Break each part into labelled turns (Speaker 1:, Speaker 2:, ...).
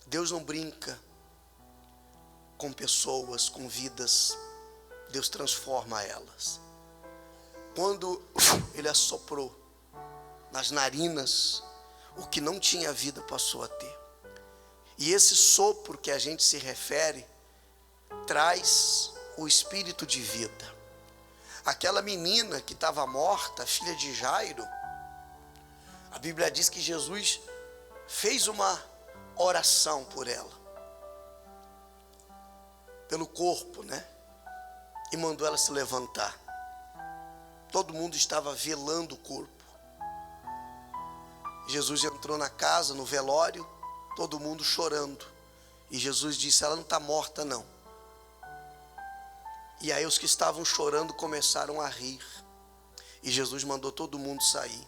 Speaker 1: Deus não brinca com pessoas, com vidas. Deus transforma elas. Quando Ele assoprou nas narinas, o que não tinha vida passou a ter. E esse sopro que a gente se refere, traz o espírito de vida. Aquela menina que estava morta, filha de Jairo, a Bíblia diz que Jesus fez uma oração por ela, pelo corpo, né? E mandou ela se levantar. Todo mundo estava velando o corpo. Jesus entrou na casa, no velório, todo mundo chorando. E Jesus disse: ela não está morta não. E aí os que estavam chorando começaram a rir. E Jesus mandou todo mundo sair.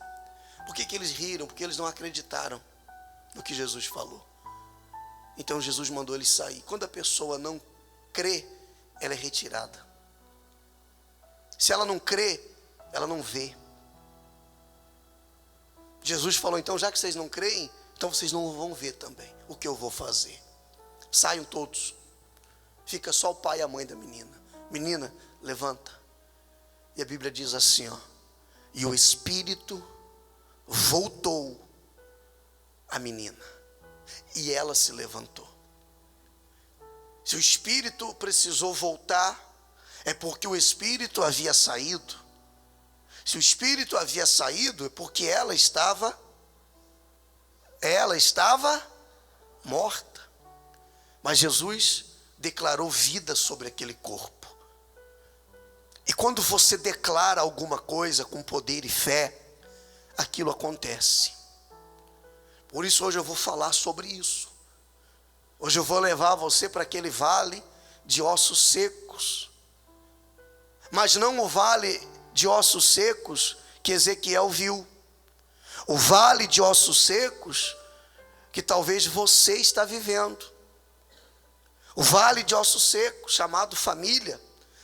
Speaker 1: Por que eles riram? Porque eles não acreditaram no que Jesus falou. Então Jesus mandou eles sair. Quando a pessoa não crê, ela é retirada. Se ela não crê, ela não vê. Jesus falou: então, já que vocês não creem, então vocês não vão ver também o que eu vou fazer. Saiam todos. Fica só o pai e a mãe da menina. Menina, levanta. E a Bíblia diz assim, ó: e o espírito voltou à menina, e ela se levantou. Se o espírito precisou voltar, é porque o espírito havia saído. Se o espírito havia saído, é porque ela estava morta. Mas Jesus declarou vida sobre aquele corpo. E quando você declara alguma coisa com poder e fé, aquilo acontece. Por isso hoje eu vou falar sobre isso. Hoje eu vou levar você para aquele vale de ossos secos. Mas não o vale de ossos secos que Ezequiel viu. O vale de ossos secos que talvez você está vivendo. O vale de ossos secos, chamado família,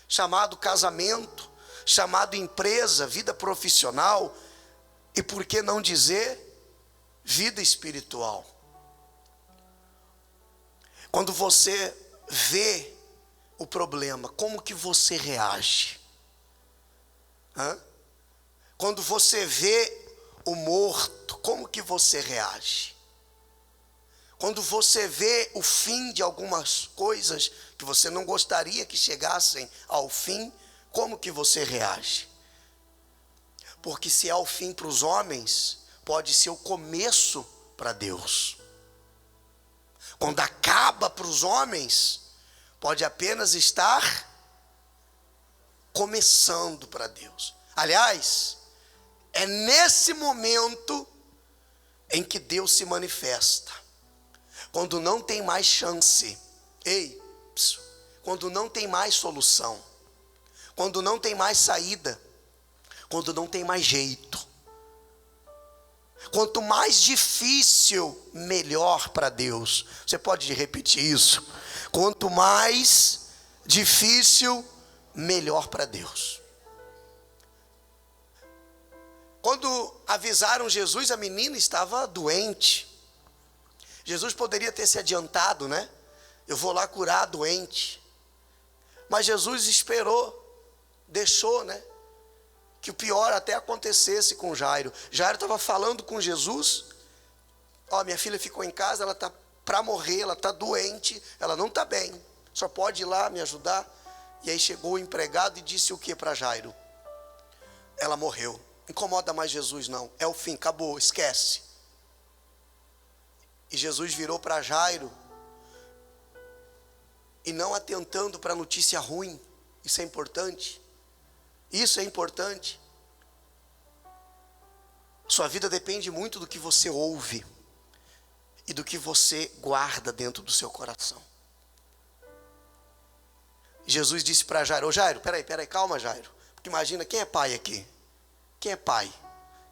Speaker 1: chamado casamento, chamado empresa, vida profissional, e por que não dizer vida espiritual. Quando você vê o problema, como que você reage? Quando você vê o morto, como que você reage? Quando você vê o fim de algumas coisas que você não gostaria que chegassem ao fim, como que você reage? Porque se é o fim para os homens, pode ser o começo para Deus. Quando acaba para os homens, pode apenas estar começando para Deus. Aliás, é nesse momento em que Deus se manifesta. Quando não tem mais chance. Quando não tem mais solução. Quando não tem mais saída. Quando não tem mais jeito. Quanto mais difícil, melhor para Deus. Você pode repetir isso? Quanto mais difícil, melhor para Deus. Quando avisaram Jesus, a menina estava doente. Jesus poderia ter se adiantado, né? Eu vou lá curar a doente. Mas Jesus esperou, deixou, né? Que o pior até acontecesse com Jairo. Jairo estava falando com Jesus: ó, minha filha ficou em casa, ela está para morrer, ela está doente, ela não está bem, só pode ir lá me ajudar. E aí chegou o empregado e disse o que para Jairo? Ela morreu. Incomoda mais Jesus não, é o fim, acabou, esquece. E Jesus virou para Jairo, e não atentando para a notícia ruim. Isso é importante. Isso é importante. Sua vida depende muito do que você ouve e do que você guarda dentro do seu coração. Jesus disse para Jairo: ô Jairo, peraí, calma Jairo. Porque imagina, quem é pai aqui? Quem é pai?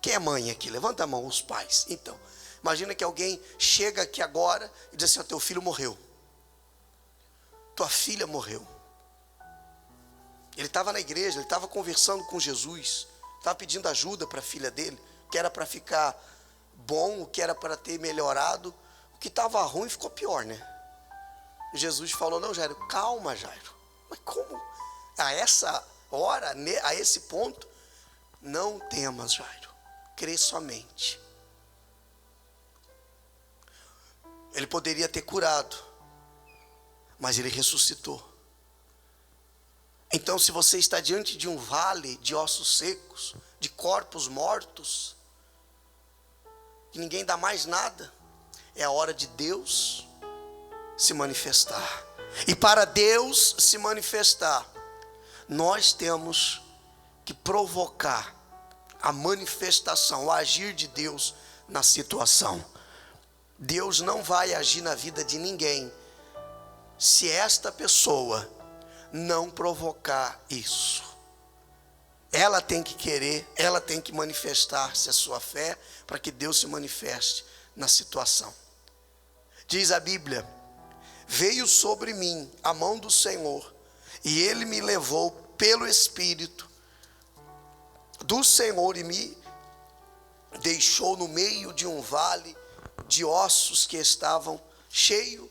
Speaker 1: Quem é mãe aqui? Levanta a mão, os pais. Então, imagina que alguém chega aqui agora e diz assim: ó, teu filho morreu. Tua filha morreu. Ele estava na igreja, ele estava conversando com Jesus. Estava pedindo ajuda para a filha dele, o que era para ficar bom, o que era para ter melhorado, o que estava ruim ficou pior, né? Jesus falou: não, Jairo, calma, Jairo. Mas como? A essa hora, a esse ponto, não temas, Jairo, crê somente. Ele poderia ter curado, mas ele ressuscitou. Então, se você está diante de um vale de ossos secos, de corpos mortos, que ninguém dá mais nada, é a hora de Deus se manifestar. E para Deus se manifestar, nós temos que provocar a manifestação, o agir de Deus na situação. Deus não vai agir na vida de ninguém se esta pessoa não provocar isso. Ela tem que querer, ela tem que manifestar-se a sua fé para que Deus se manifeste na situação. Diz a Bíblia: veio sobre mim a mão do Senhor, e Ele me levou pelo Espírito do Senhor e me deixou no meio de um vale de ossos que estavam cheios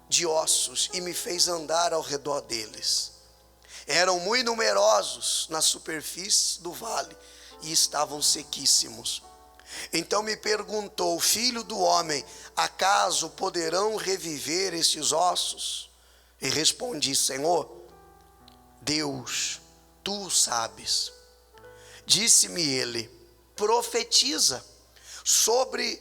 Speaker 1: de ossos, e me fez andar ao redor deles. Eram muito numerosos na superfície do vale e estavam sequíssimos. Então me perguntou: filho do homem, acaso poderão reviver estes ossos? E respondi: Senhor, Deus, tu sabes. Disse-me ele: profetiza sobre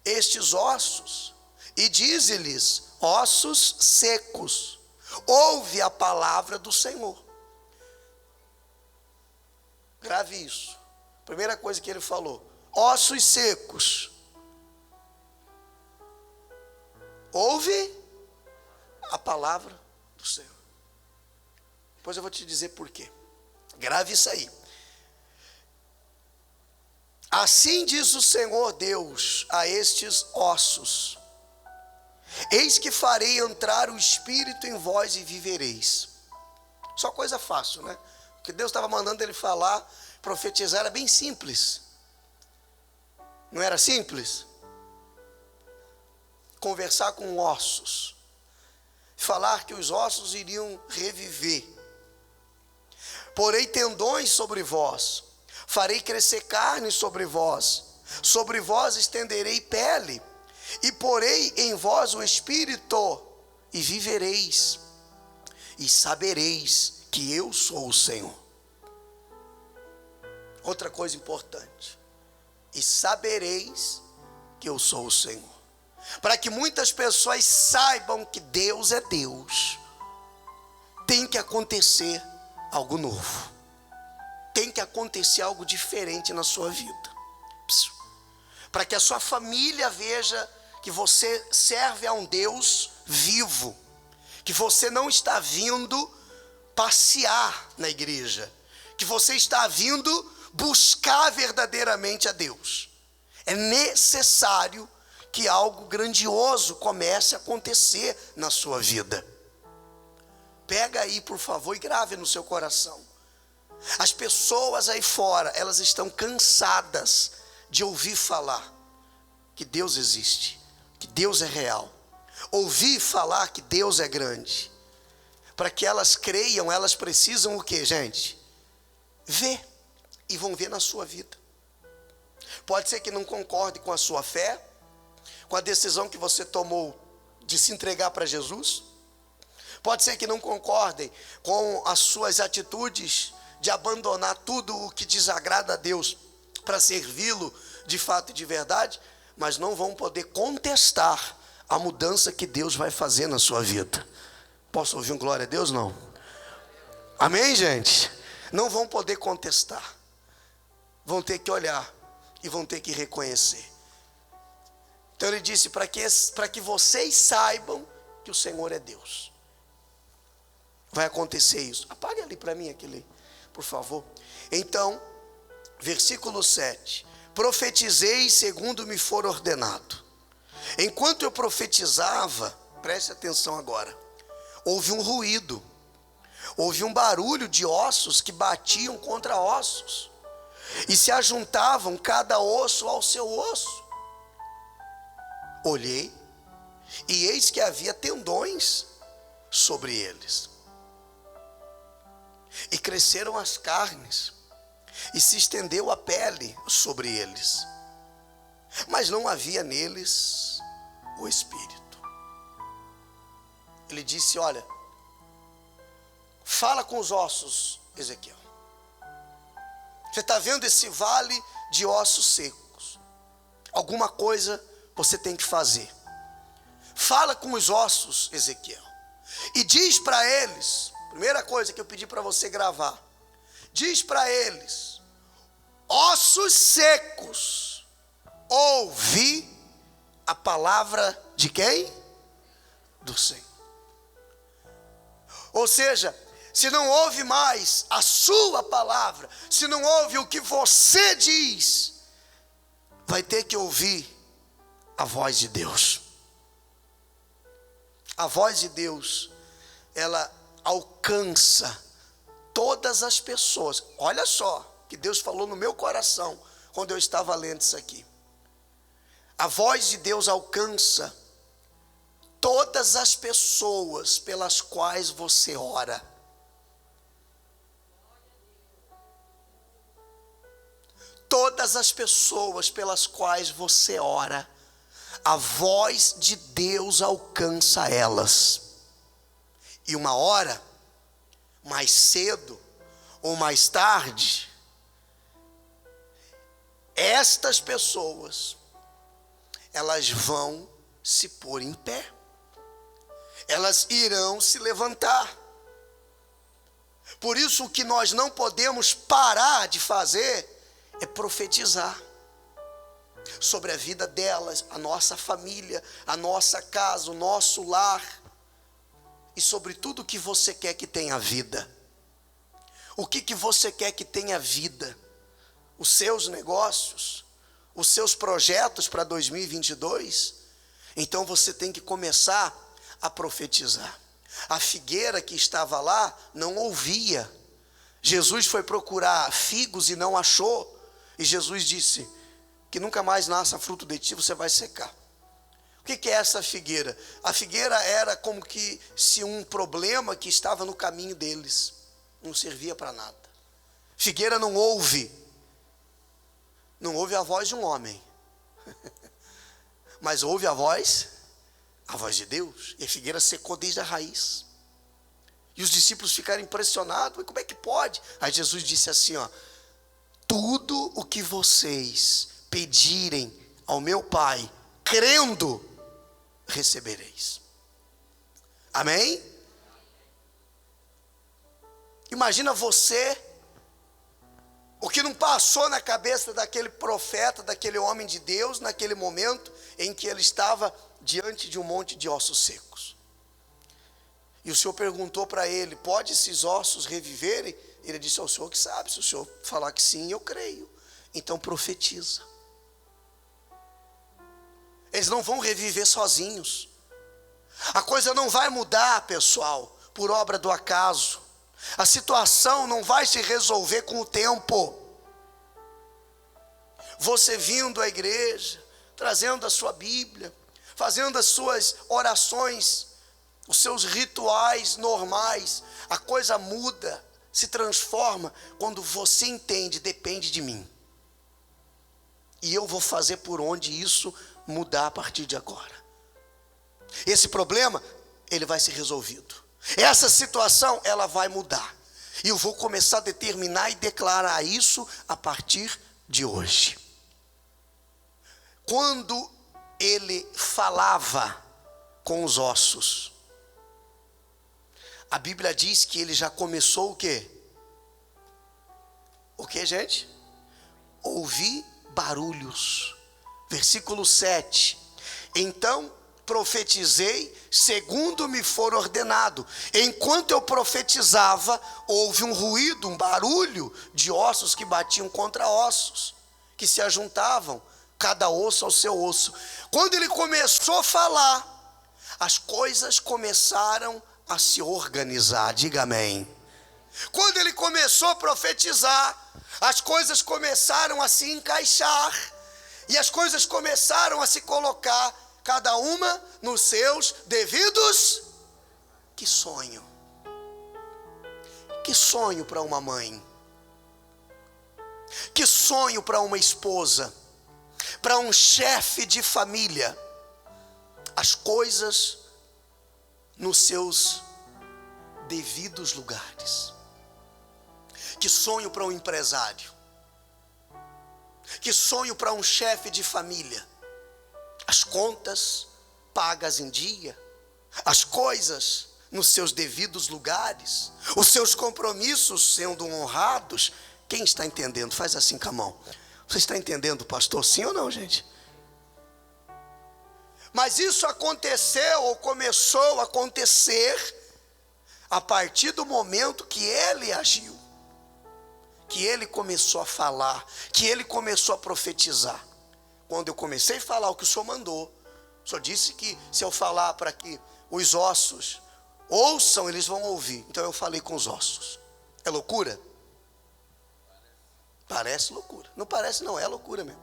Speaker 1: estes ossos e dize-lhes: ossos secos, ouve a palavra do Senhor. Grave isso. Primeira coisa que ele falou: ossos secos, ouve a palavra do Senhor. Depois eu vou te dizer por quê. Grave isso aí. Assim diz o Senhor Deus a estes ossos: eis que farei entrar o Espírito em vós e vivereis. Só coisa fácil, né? O que Deus estava mandando ele falar, profetizar, era bem simples. Não era simples? Conversar com ossos, falar que os ossos iriam reviver. Porei tendões sobre vós, farei crescer carne sobre vós estenderei pele, e porei em vós o Espírito, e vivereis, e sabereis que eu sou o Senhor. Outra coisa importante: e sabereis que eu sou o Senhor. Para que muitas pessoas saibam que Deus é Deus, tem que acontecer algo novo, tem que acontecer algo diferente na sua vida, para que a sua família veja que você serve a um Deus vivo, que você não está vindo passear na igreja, que você está vindo buscar verdadeiramente a Deus. É necessário que algo grandioso comece a acontecer na sua vida. Pega aí, por favor, e grave no seu coração. As pessoas aí fora, elas estão cansadas de ouvir falar que Deus existe, que Deus é real. Ouvir falar que Deus é grande. Para que elas creiam, elas precisam o quê, gente? Ver. E vão ver na sua vida. Pode ser que não concorde com a sua fé, com a decisão que você tomou de se entregar para Jesus. Pode ser que não concordem com as suas atitudes de abandonar tudo o que desagrada a Deus para servi-lo de fato e de verdade, mas não vão poder contestar a mudança que Deus vai fazer na sua vida. Posso ouvir um glória a Deus? Não. Amém, gente? Não vão poder contestar. Vão ter que olhar e vão ter que reconhecer. Então ele disse: para que vocês saibam que o Senhor é Deus. Vai acontecer isso. Apague ali para mim aquele, por favor. Então, versículo 7. Profetizei segundo me for ordenado. Enquanto eu profetizava, preste atenção agora, houve um ruído. houve um barulho de ossos que batiam contra ossos, e se ajuntavam cada osso ao seu osso. Olhei, e eis que havia tendões sobre eles, e cresceram as carnes, e se estendeu a pele sobre eles, mas não havia neles o espírito. Ele disse: olha, fala com os ossos, Ezequiel. Você está vendo esse vale de ossos secos? Alguma coisa você tem que fazer. Fala com os ossos, Ezequiel, e diz para eles, primeira coisa que eu pedi para você gravar, diz para eles: ossos secos, ouvi a palavra de quem? Do Senhor. Ou seja, se não ouve mais a sua palavra, se não ouve o que você diz, vai ter que ouvir a voz de Deus. A voz de Deus, ela alcança todas as pessoas. Olha só, que Deus falou no meu coração, quando eu estava lendo isso aqui. A voz de Deus alcança todas as pessoas pelas quais você ora. Todas as pessoas pelas quais você ora, a voz de Deus alcança elas. E uma hora, mais cedo ou mais tarde, estas pessoas, elas vão se pôr em pé. Elas irão se levantar. Por isso o que nós não podemos parar de fazer é profetizar sobre a vida delas, a nossa família, a nossa casa, o nosso lar, e sobre tudo que você quer que tenha vida. O que você quer que tenha vida? Os seus negócios, os seus projetos para 2022? Então você tem que começar a profetizar. A figueira que estava lá não ouvia. Jesus foi procurar figos e não achou. E Jesus disse que nunca mais nasça fruto de ti, você vai secar. O que é essa figueira? A figueira era como que se um problema que estava no caminho deles, não servia para nada. Figueira não ouve a voz de um homem, mas ouve a voz de Deus. E a figueira secou desde a raiz. E os discípulos ficaram impressionados: como é que pode? Aí Jesus disse assim, ó: tudo o que vocês pedirem ao meu Pai, crendo, recebereis. Amém? Imagina você, o que não passou na cabeça daquele profeta, daquele homem de Deus, naquele momento em que ele estava diante de um monte de ossos secos. E o Senhor perguntou para ele: pode esses ossos reviverem? Ele disse: é o Senhor que sabe. Se o Senhor falar que sim, eu creio. Então profetiza. Eles não vão reviver sozinhos. A coisa não vai mudar, pessoal, por obra do acaso. A situação não vai se resolver com o tempo. Você vindo à igreja, trazendo a sua Bíblia, fazendo as suas orações, os seus rituais normais, a coisa muda, se transforma quando você entende: depende de mim. E eu vou fazer por onde isso mudar a partir de agora. Esse problema, ele vai ser resolvido. Essa situação, ela vai mudar. E eu vou começar a determinar e declarar isso a partir de hoje. Quando ele falava com os ossos, a Bíblia diz que ele já começou o quê? O quê, gente? Ouvir barulhos. Versículo 7. Então profetizei segundo me for ordenado. Enquanto eu profetizava, houve um ruído, um barulho de ossos que batiam contra ossos, que se ajuntavam, cada osso ao seu osso. Quando ele começou a falar, as coisas começaram a se organizar. Diga amém. Quando ele começou a profetizar, as coisas começaram a se encaixar, e as coisas começaram a se colocar, cada uma nos seus devidos. Que sonho! Que sonho para uma mãe! Que sonho para uma esposa, para um chefe de família, as coisas nos seus devidos lugares. Que sonho para um empresário, que sonho para um chefe de família, as contas pagas em dia, as coisas nos seus devidos lugares, os seus compromissos sendo honrados. Quem está entendendo? Faz assim com a mão. Você está entendendo, pastor? Sim ou não, gente? Mas isso aconteceu, ou começou a acontecer, a partir do momento que ele agiu, que ele começou a falar, que ele começou a profetizar. Quando eu comecei a falar o que o Senhor mandou, o Senhor disse que se eu falar para que os ossos ouçam, eles vão ouvir. Então eu falei com os ossos. É loucura? Parece loucura. Não parece não, é loucura mesmo.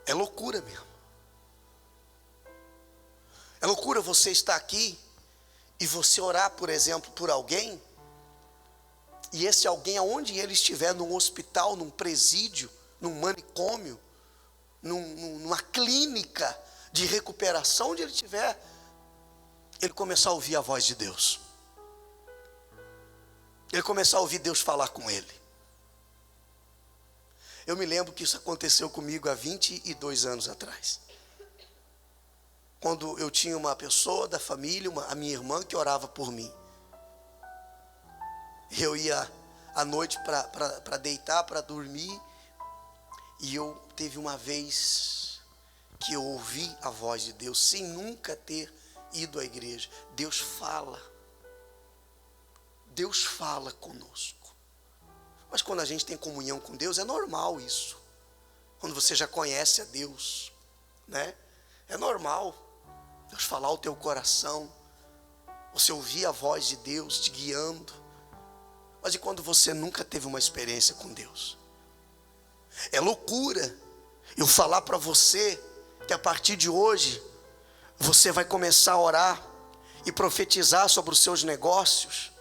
Speaker 1: É loucura mesmo. É loucura você estar aqui e você orar, por exemplo, por alguém, e esse alguém, aonde ele estiver, num hospital, num presídio, num manicômio, numa clínica de recuperação, onde ele estiver, ele começar a ouvir a voz de Deus. Ele começar a ouvir Deus falar com ele. Eu me lembro que isso aconteceu comigo há 22 anos atrás. Quando eu tinha uma pessoa da família, a minha irmã, que orava por mim. Eu ia à noite para deitar, para dormir. E eu teve uma vez que eu ouvi a voz de Deus, sem nunca ter ido à igreja. Deus fala. Deus fala conosco. Mas quando a gente tem comunhão com Deus, é normal isso. Quando você já conhece a Deus, né? É normal Deus falar ao teu coração, você ouvir a voz de Deus te guiando. Mas e quando você nunca teve uma experiência com Deus? É loucura eu falar para você que a partir de hoje você vai começar a orar e profetizar sobre os seus negócios,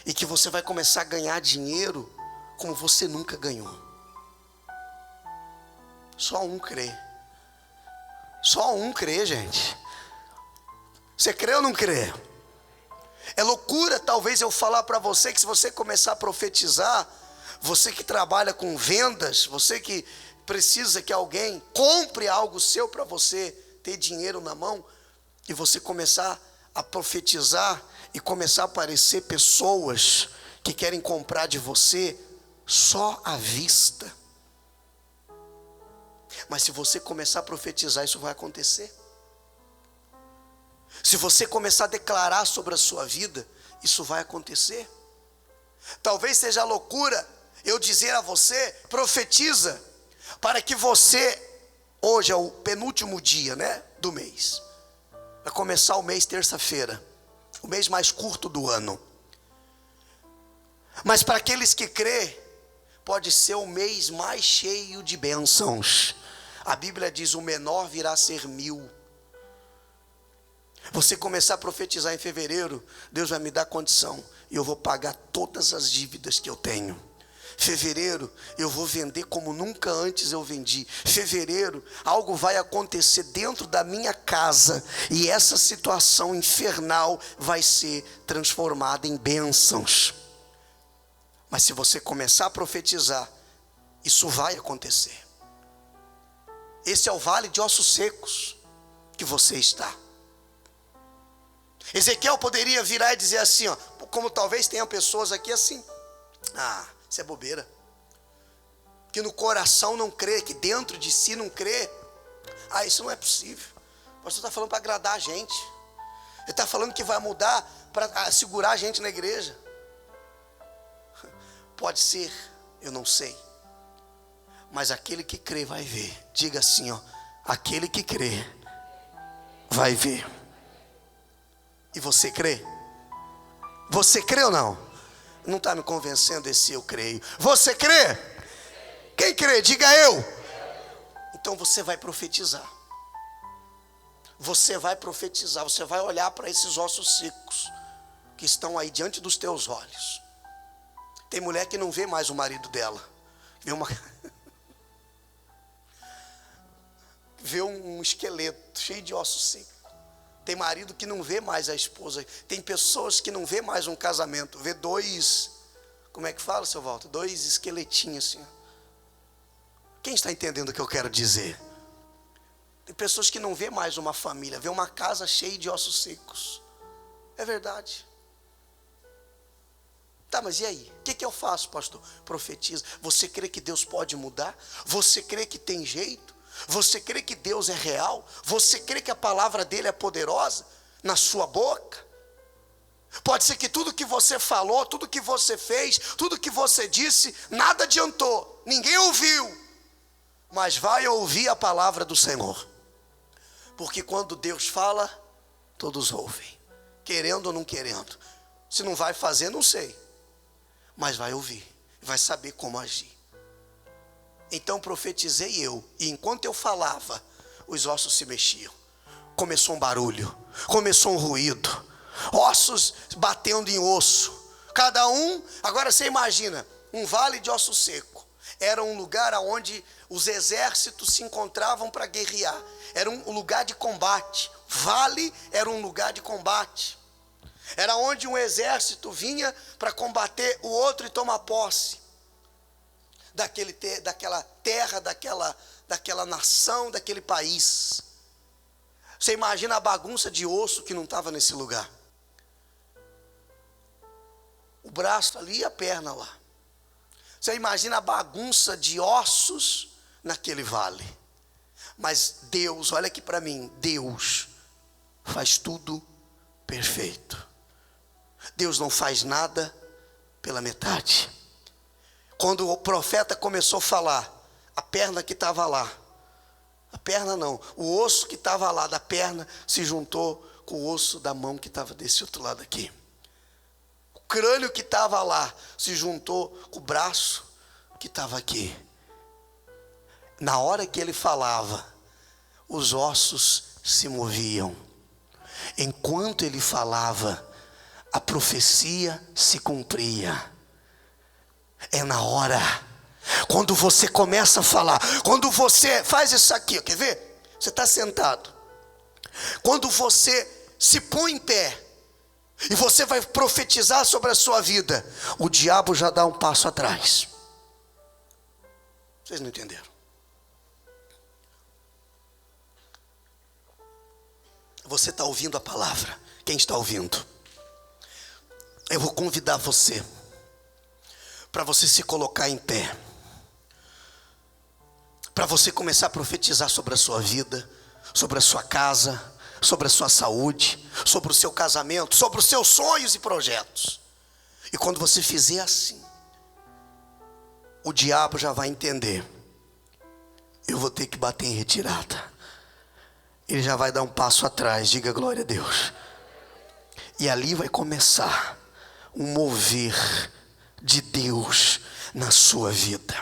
Speaker 1: e que você vai começar a ganhar dinheiro como você nunca ganhou. Só um crê. Só um crê, gente. Você crê ou não crê? É loucura talvez eu falar para você que se você começar a profetizar, você que trabalha com vendas, você que precisa que alguém compre algo seu para você ter dinheiro na mão, e você começar a profetizar e começar a aparecer pessoas que querem comprar de você só à vista. Mas se você começar a profetizar, isso vai acontecer. Se você começar a declarar sobre a sua vida, isso vai acontecer. Talvez seja loucura eu dizer a você, profetiza, para que você, hoje é o penúltimo dia, né, do mês, vai começar o mês terça-feira, o mês mais curto do ano. Mas para aqueles que crê, pode ser o mês mais cheio de bênçãos. A Bíblia diz, o menor virá a ser 1000. Você começar a profetizar em fevereiro, Deus vai me dar condição, e eu vou pagar todas as dívidas que eu tenho. Fevereiro, eu vou vender como nunca antes eu vendi. Fevereiro, algo vai acontecer dentro da minha casa, e essa situação infernal vai ser transformada em bênçãos. Mas se você começar a profetizar, isso vai acontecer. Esse é o vale de ossos secos que você está. Ezequiel poderia virar e dizer assim, ó, como talvez tenha pessoas aqui assim, isso é bobeira, que no coração não crê, que dentro de si não crê. Isso não é possível. O pastor está falando para agradar a gente. Ele está falando que vai mudar para segurar a gente na igreja. Pode ser, eu não sei, mas aquele que crê vai ver. Diga assim, ó, aquele que crê vai ver. E você crê? Você crê ou não? Não está me convencendo esse eu creio. Você crê? Quem crê? Diga eu. Então você vai profetizar. Você vai profetizar. Você vai olhar para esses ossos secos que estão aí diante dos teus olhos. Tem mulher que não vê mais o marido dela. Vê um esqueleto cheio de ossos secos. Tem marido que não vê mais a esposa. Tem pessoas que não vê mais um casamento. Vê dois, como é que fala, seu Walter? Dois esqueletinhos assim. Quem está entendendo o que eu quero dizer? Tem pessoas que não vê mais uma família. Vê uma casa cheia de ossos secos. É verdade. Tá, mas e aí? O que eu faço, pastor? Profetiza. Você crê que Deus pode mudar? Você crê que tem jeito? Você crê que Deus é real? Você crê que a palavra dele é poderosa na sua boca? Pode ser que tudo que você falou, tudo que você fez, tudo que você disse, nada adiantou, ninguém ouviu. Mas vai ouvir a palavra do Senhor. Porque quando Deus fala, todos ouvem, querendo ou não querendo. Se não vai fazer, não sei, mas vai ouvir, vai saber como agir. Então profetizei eu, e enquanto eu falava, os ossos se mexiam. Começou um barulho, começou um ruído, ossos batendo em osso. Cada um, agora você imagina, um vale de osso seco. Era um lugar onde os exércitos se encontravam para guerrear. Era um lugar de combate. Vale era um lugar de combate. Era onde um exército vinha para combater o outro e tomar posse daquela terra, daquela nação, daquele país. Você imagina a bagunça de osso que não estava nesse lugar. O braço ali e a perna lá. Você imagina a bagunça de ossos naquele vale. Mas Deus, olha aqui para mim, Deus faz tudo perfeito. Deus não faz nada pela metade. Quando o profeta começou a falar, a perna que estava lá, a perna não, o osso que estava lá da perna se juntou com o osso da mão que estava desse outro lado aqui. O crânio que estava lá se juntou com o braço que estava aqui. Na hora que ele falava, os ossos se moviam. Enquanto ele falava, a profecia se cumpria. É na hora, quando você começa a falar, quando você faz isso aqui, quer ver? Você está sentado. Quando você se põe em pé e você vai profetizar sobre a sua vida, o diabo já dá um passo atrás. Vocês não entenderam? Você está ouvindo a palavra? Quem está ouvindo? Eu vou convidar você para você se colocar em pé, para você começar a profetizar sobre a sua vida, sobre a sua casa, sobre a sua saúde, sobre o seu casamento, sobre os seus sonhos e projetos. E quando você fizer assim, o diabo já vai entender, eu vou ter que bater em retirada. Ele já vai dar um passo atrás, diga glória a Deus. E ali vai começar um mover de Deus na sua vida.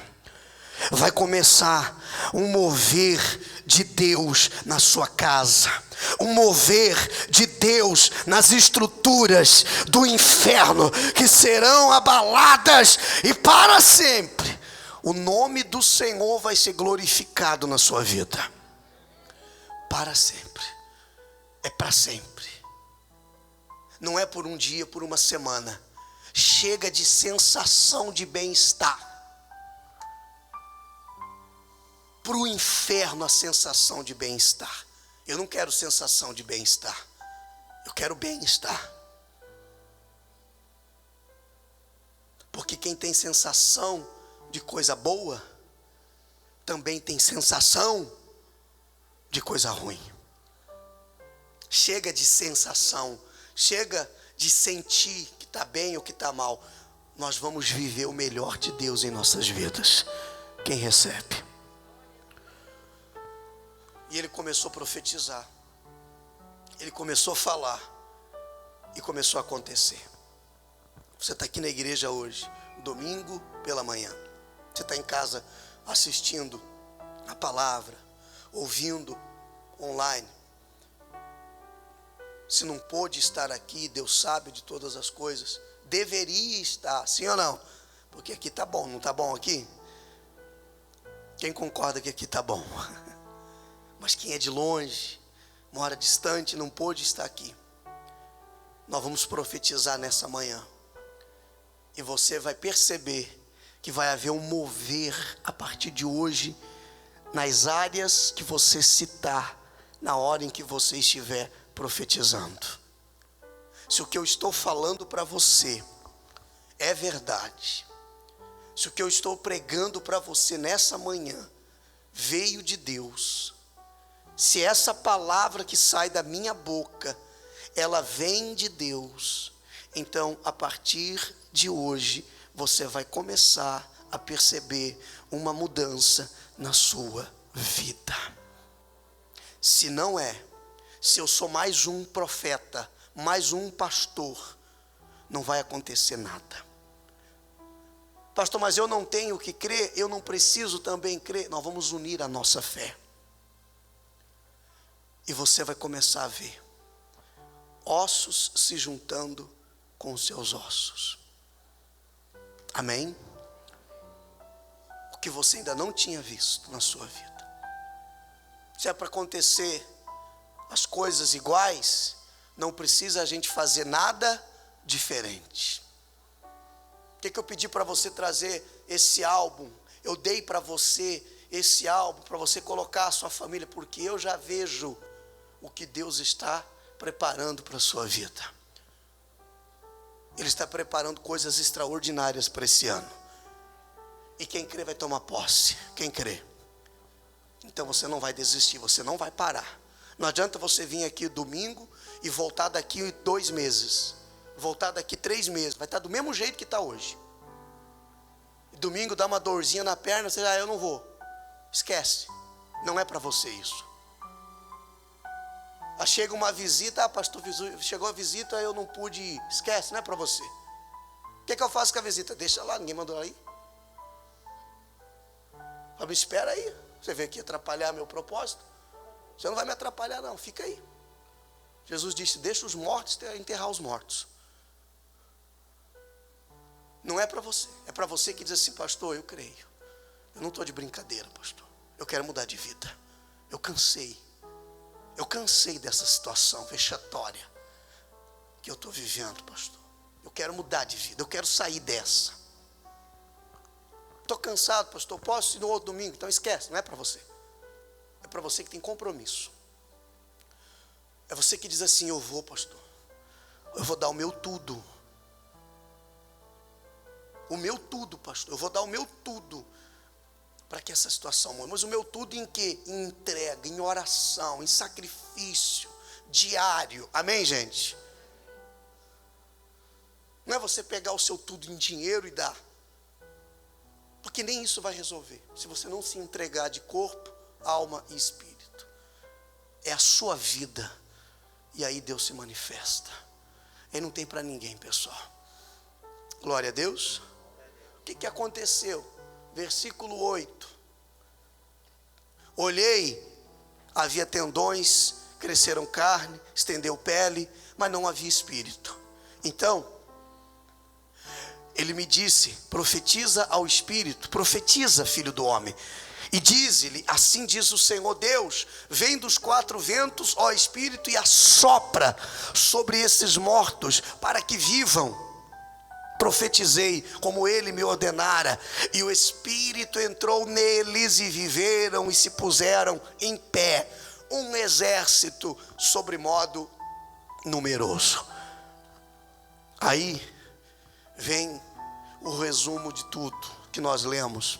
Speaker 1: Vai começar um mover de Deus na sua casa, um mover de Deus nas estruturas do inferno, que serão abaladas e para sempre o nome do Senhor vai ser glorificado na sua vida. Para sempre. É para sempre. Não é por um dia, por uma semana. Chega de sensação de bem-estar. Para o inferno a sensação de bem-estar. Eu não quero sensação de bem-estar. Eu quero bem-estar. Porque quem tem sensação de coisa boa, também tem sensação de coisa ruim. Chega de sensação. Chega de sentir que está bem ou que está mal. Nós vamos viver o melhor de Deus em nossas vidas. Quem recebe? E ele começou a profetizar. Ele começou a falar. E começou a acontecer. Você está aqui na igreja hoje, domingo pela manhã. Você está em casa assistindo a palavra, ouvindo online. Se não pôde estar aqui, Deus sabe de todas as coisas. Deveria estar, sim ou não? Porque aqui está bom, não está bom aqui? Quem concorda que aqui está bom? Mas quem é de longe, mora distante, não pôde estar aqui. Nós vamos profetizar nessa manhã. E você vai perceber que vai haver um mover a partir de hoje, nas áreas que você citar, na hora em que você estiver profetizando. Se o que eu estou falando para você é verdade, se o que eu estou pregando para você nessa manhã veio de Deus, se essa palavra que sai da minha boca, ela vem de Deus, então a partir de hoje você vai começar a perceber uma mudança na sua vida. Se não é, se eu sou mais um profeta, mais um pastor, não vai acontecer nada. Pastor, mas eu não tenho que crer, eu não preciso também crer. Nós vamos unir a nossa fé. E você vai começar a ver ossos se juntando com os seus ossos. Amém? O que você ainda não tinha visto na sua vida. Se é para acontecer as coisas iguais, não precisa a gente fazer nada diferente. O que eu pedi para você trazer esse álbum? Eu dei para você esse álbum, para você colocar a sua família, porque eu já vejo o que Deus está preparando para a sua vida. Ele está preparando coisas extraordinárias para esse ano. E quem crê vai tomar posse. Quem crê? Então você não vai desistir, você não vai parar. Não adianta você vir aqui domingo e voltar daqui 2 meses. Voltar daqui 3 meses. Vai estar do mesmo jeito que está hoje. E domingo dá uma dorzinha na perna, você já, eu não vou. Esquece. Não é para você isso. Chega uma visita, pastor, chegou a visita, eu não pude ir. Esquece, não é para você. O que eu faço com a visita? Deixa lá, ninguém mandou aí. Fala, espera aí. Você veio aqui atrapalhar meu propósito? Você não vai me atrapalhar não, fica aí. Jesus disse, deixa os mortos enterrar os mortos. Não é para você, é para você que diz assim, pastor, eu creio. Eu não estou de brincadeira, pastor. Eu quero mudar de vida. Eu cansei dessa situação vexatória que eu estou vivendo, pastor. Eu quero mudar de vida, eu quero sair dessa. Estou cansado, pastor, posso ir no outro domingo? Então esquece, não é para você. É para você que tem compromisso. É você que diz assim, eu vou, pastor. Eu vou dar o meu tudo. O meu tudo, pastor. Eu vou dar o meu tudo para que essa situação mude. Mas o meu tudo em quê? Em entrega, em oração, em sacrifício diário. Amém, gente? Não é você pegar o seu tudo em dinheiro e dar. Porque nem isso vai resolver. Se você não se entregar de corpo, alma e espírito. É a sua vida. E aí Deus se manifesta. Ele não tem para ninguém, pessoal. Glória a Deus. O que aconteceu? Versículo 8. Olhei, havia tendões, cresceram carne, estendeu pele, mas não havia espírito. Então, ele me disse, profetiza ao espírito, profetiza, filho do homem, e dize-lhe, assim diz o Senhor Deus, vem dos 4 ventos, ó espírito, e assopra sobre esses mortos, para que vivam. Profetizei como ele me ordenara, e o Espírito entrou neles e viveram e se puseram em pé, um exército sobremodo numeroso. Aí vem o resumo de tudo que nós lemos.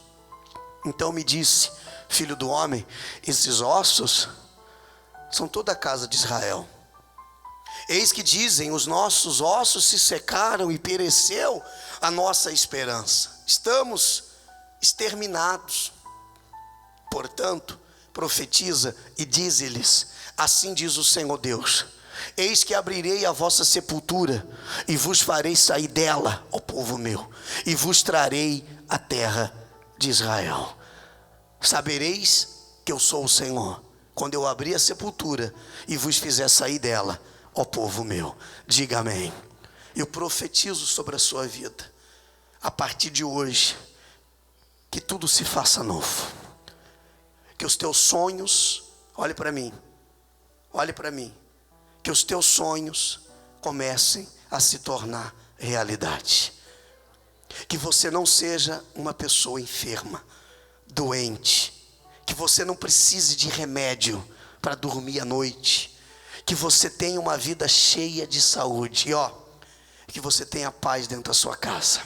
Speaker 1: Então me disse, filho do homem, esses ossos são toda a casa de Israel. Eis que dizem, os nossos ossos se secaram e pereceu a nossa esperança. Estamos exterminados. Portanto, profetiza e dize-lhes, assim diz o Senhor Deus, Eis que abrirei a vossa sepultura, e vos farei sair dela, ó povo meu, e vos trarei a terra de Israel. Sabereis que eu sou o Senhor, quando eu abrir a sepultura e vos fizer sair dela, ó povo meu. Diga amém. Eu profetizo sobre a sua vida, a partir de hoje, que tudo se faça novo, que os teus sonhos, olhe para mim, que os teus sonhos comecem a se tornar realidade, que você não seja uma pessoa enferma, doente, que você não precise de remédio para dormir à noite, que você tenha uma vida cheia de saúde, e que você tenha paz dentro da sua casa.